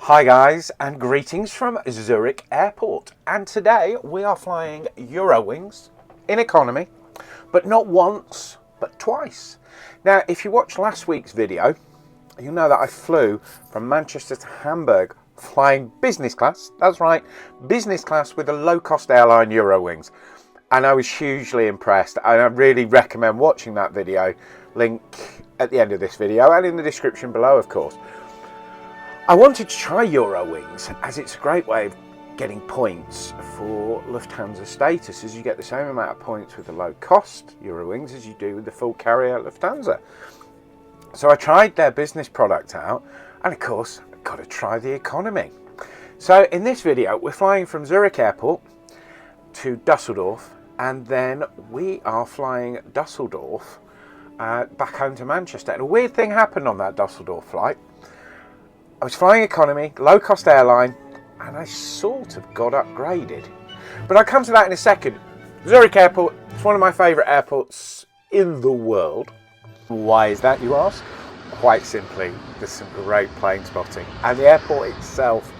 Hi guys, and greetings from Zurich Airport, and today we are flying Eurowings in economy, but not once but twice. Now if you watched last week's video, you'll know that I flew from Manchester to Hamburg flying business class. That's right, business class with a low-cost airline, Eurowings, and I was hugely impressed, and I really recommend watching that video. Link at the end of this video and in the description below, of course. I wanted to try Eurowings as it's a great way of getting points for Lufthansa status, as you get the same amount of points with the low cost Eurowings as you do with the full carrier Lufthansa. So I tried their business product out, and of course I've got to try the economy. So in this video we're flying from Zurich Airport to Dusseldorf, and then we are flying Dusseldorf back home to Manchester. And a weird thing happened on that Dusseldorf flight. I was flying economy, low-cost airline, and I sort of got upgraded. But I'll come to that in a second. Zurich Airport is one of my favourite airports in the world. Why is that, you ask? Quite simply, there's some great plane spotting. And the airport itself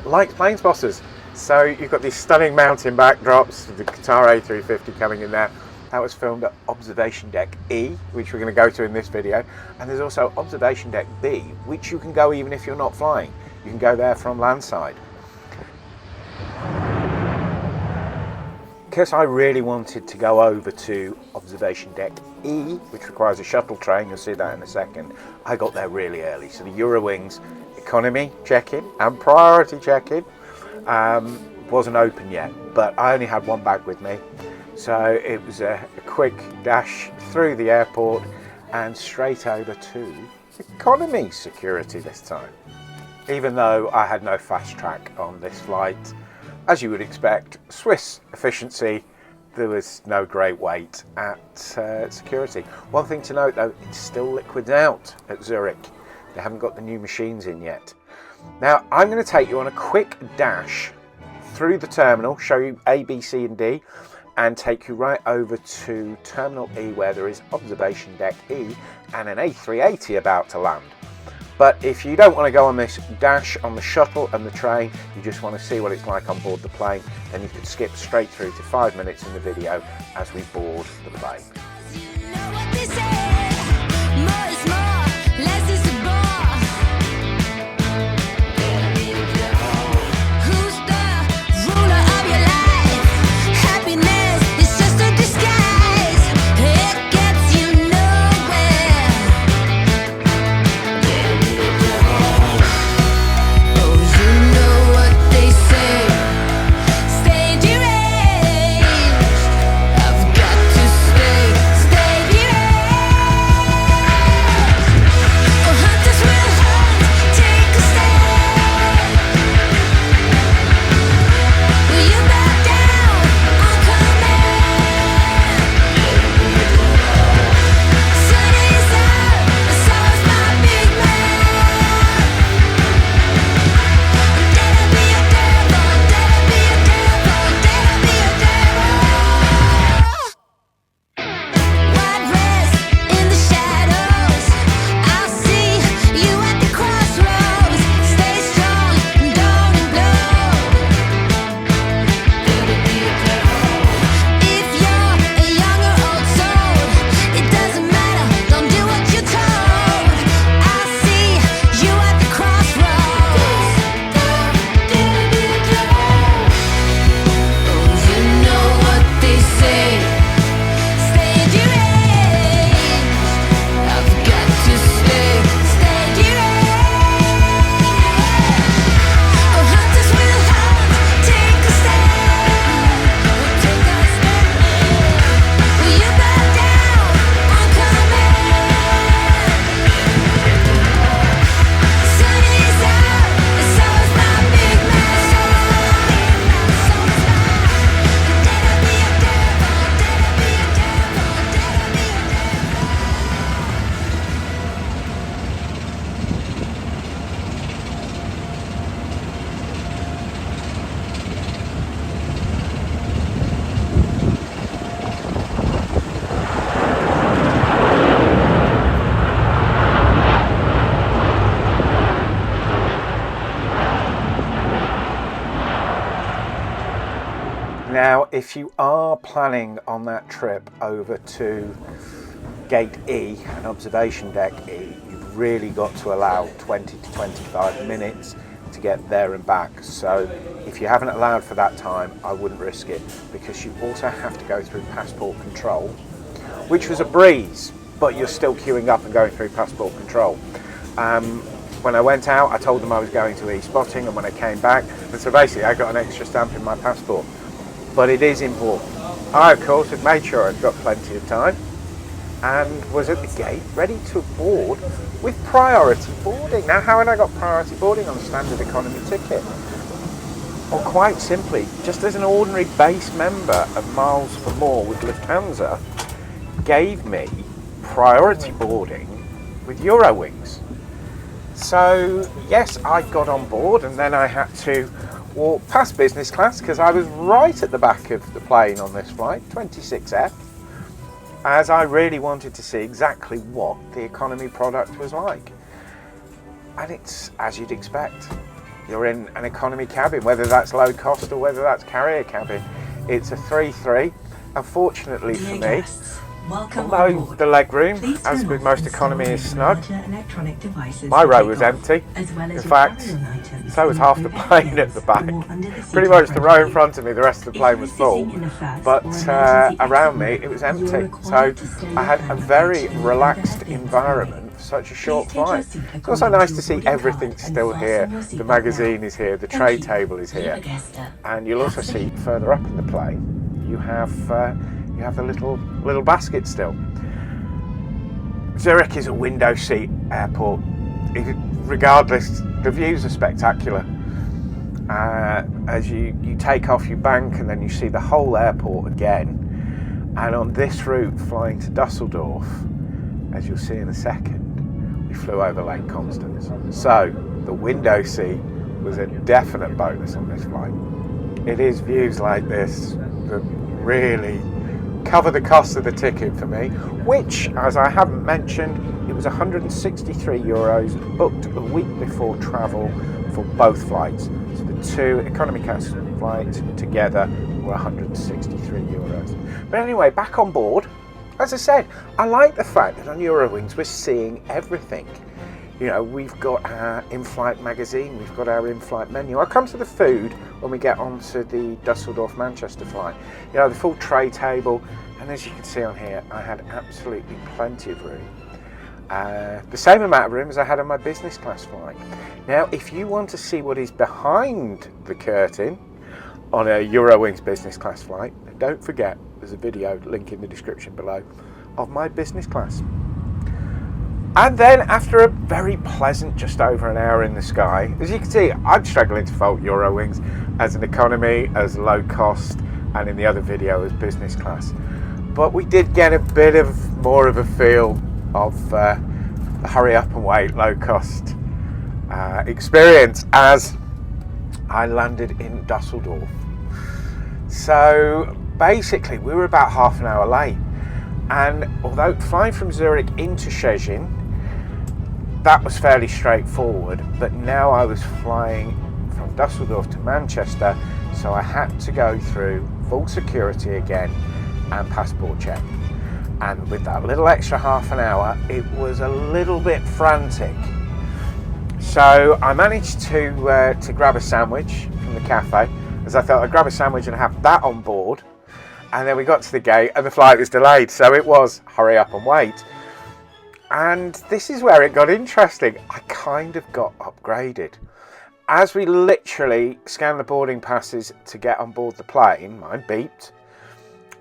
likes plane spotters. So you've got these stunning mountain backdrops, the Qatar A350 coming in there. That was filmed at Observation Deck E, which we're going to go to in this video. And there's also Observation Deck B, which you can go even if you're not flying. You can go there from landside. Because I really wanted to go over to Observation Deck E, which requires a shuttle train, you'll see that in a second, I got there really early. So the Eurowings economy check-in and priority check-in wasn't open yet, but I only had one bag with me. So it was a quick dash through the airport and straight over to economy security this time. Even though I had no fast track on this flight, as you would expect, Swiss efficiency, there was no great wait at security. One thing to note though, it's still liquids out at Zurich. They haven't got the new machines in yet. Now I'm going to take you on a quick dash through the terminal, show you A, B, C and D, and take you right over to Terminal E, where there is Observation Deck E and an A380 about to land. But if you don't want to go on this dash on the shuttle and the train, you just want to see what it's like on board the plane, then you could skip straight through to 5 minutes in the video as we board the plane. Stay deranged. I've got to stay deranged. Now, if you are planning on that trip over to Gate E, an observation deck E, you've really got to allow 20 to 25 minutes to get there and back. So if you haven't allowed for that time, I wouldn't risk it, because you also have to go through passport control, which was a breeze, but you're still queuing up and going through passport control. When I went out, I told them I was going to e-spotting, and when I came back, and so basically I got an extra stamp in my passport. But it is important. I, of course, had made sure I'd got plenty of time and was at the gate ready to board with priority boarding. Now, how had I got priority boarding on a standard economy ticket? Well, quite simply, just as an ordinary base member of Miles for More with Lufthansa gave me priority boarding with Eurowings. So yes, I got on board, and then I had to walk past business class because I was right at the back of the plane on this flight, 26F, as I really wanted to see exactly what the economy product was like. And it's as you'd expect. You're in an economy cabin, whether that's low cost or whether that's carrier cabin. It's a 3-3. Unfortunately for me, although the legroom, as with most economy, is snug, my row was empty. In fact, so was half the plane at the back. Pretty much the row in front of me, the rest of the plane was full, but around me it was empty. So I had a very relaxed environment for such a short flight. It's also nice to see everything's still here. The magazine is here, the tray table is here, and you'll also see further up in the plane you have the little basket still. Zurich is a window seat airport. Regardless, the views are spectacular. As you take off, you bank, and then you see the whole airport again. And on this route, flying to Dusseldorf, as you'll see in a second, we flew over Lake Constance. So the window seat was a definite bonus on this flight. It is views like this that really cover the cost of the ticket for me, which, as I haven't mentioned, it was €163 booked a week before travel for both flights. So the two economy class flights together were €163. But anyway, back on board. As I said, I like the fact that on Eurowings we're seeing everything. You know, we've got our in-flight magazine, we've got our in-flight menu. I'll come to the food when we get onto the Dusseldorf-Manchester flight. You know, the full tray table, and as you can see on here, I had absolutely plenty of room. The same amount of room as I had on my business class flight. Now, if you want to see what is behind the curtain on a Eurowings business class flight, don't forget, there's a video, link in the description below, of my business class. And then after a very pleasant just over an hour in the sky, as you can see, I'm struggling to fault Eurowings as an economy, as low cost, and in the other video as business class. But we did get a bit of more of a feel of the hurry up and wait, low cost experience as I landed in Dusseldorf. So basically we were about half an hour late, and although flying from Zurich into Szczecin, that was fairly straightforward, but now I was flying from Dusseldorf to Manchester, so I had to go through full security again and passport check. And with that little extra half an hour, it was a little bit frantic. So I managed to grab a sandwich from the cafe, as I thought I'd grab a sandwich and have that on board. And then we got to the gate and the flight was delayed, so it was hurry up and wait. And this is where it got interesting. I kind of got upgraded. As we literally scanned the boarding passes to get on board the plane, mine beeped,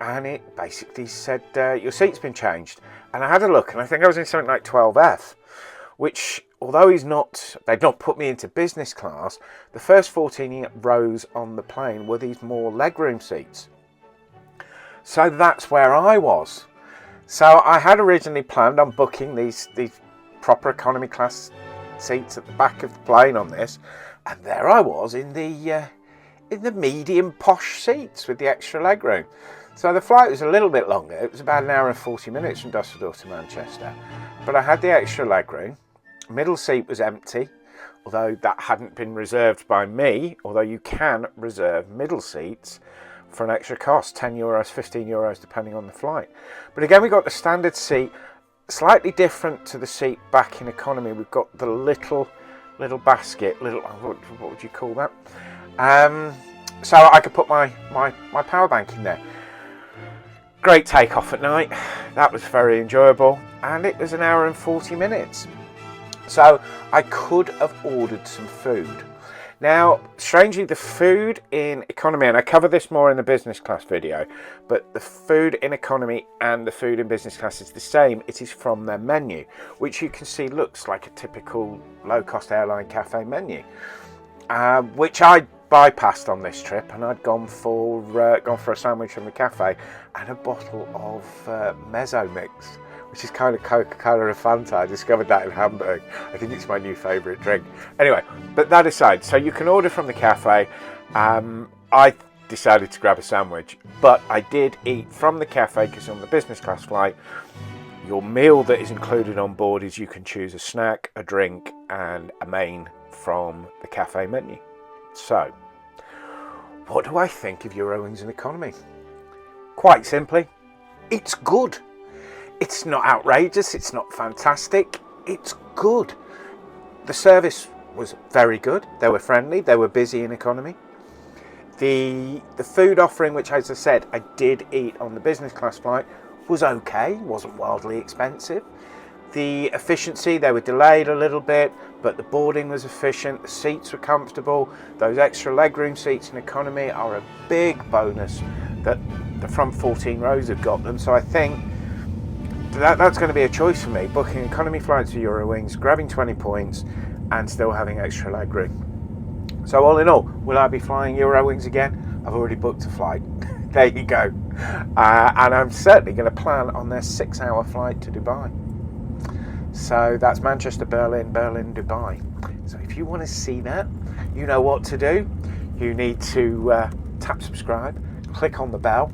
and it basically said, your seat's been changed. And I had a look, and I think I was in something like 12F, which, although they'd not put me into business class, the first 14 rows on the plane were these more legroom seats. So that's where I was. So I had originally planned on booking these proper economy class seats at the back of the plane on this, and there I was in the medium posh seats with the extra legroom. So the flight was a little bit longer. It was about an hour and 40 minutes from Dusseldorf to Manchester, but I had the extra legroom. Middle seat was empty, although that hadn't been reserved by me, although you can reserve middle seats for an extra cost, €10, €15 depending on the flight. But again, we got the standard seat, slightly different to the seat back in economy. We've got the little basket, what would you call that? So I could put my power bank in there. Great takeoff at night. That was very enjoyable, and it was an hour and 40 minutes. So I could have ordered some food. Now, strangely, the food in economy, and I cover this more in the business class video, but the food in economy and the food in business class is the same. It is from their menu, which you can see looks like a typical low-cost airline cafe menu, which I bypassed on this trip, and I'd gone for a sandwich from the cafe and a bottle of mezzo mix, which is kind of Coca-Cola and Fanta. I discovered that in Hamburg. I think it's my new favourite drink. Anyway, but that aside, so you can order from the cafe. I decided to grab a sandwich, but I did eat from the cafe because on the business class flight, your meal that is included on board is you can choose a snack, a drink, and a main from the cafe menu. So, what do I think of Eurowings in economy? Quite simply, it's good. It's not outrageous, it's not fantastic, it's good. The service was very good, they were friendly, they were busy in economy. The food offering, which as I said, I did eat on the business class flight, was okay, wasn't wildly expensive. The efficiency, they were delayed a little bit, but the boarding was efficient, the seats were comfortable. Those extra legroom seats in economy are a big bonus that the front 14 rows have got them, so I think that's going to be a choice for me, booking economy flights for Eurowings, grabbing 20 points and still having extra legroom. So all in all, will I be flying Eurowings again? I've already booked a flight. There you go. And I'm certainly going to plan on their 6-hour flight to Dubai. So that's Manchester, Berlin, Dubai. So if you want to see that, you know what to do. You need to tap subscribe, click on the bell,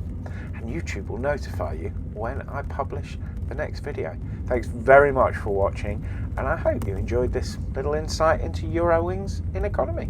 and YouTube will notify you when I publish the next video. Thanks very much for watching, and I hope you enjoyed this little insight into Eurowings in economy.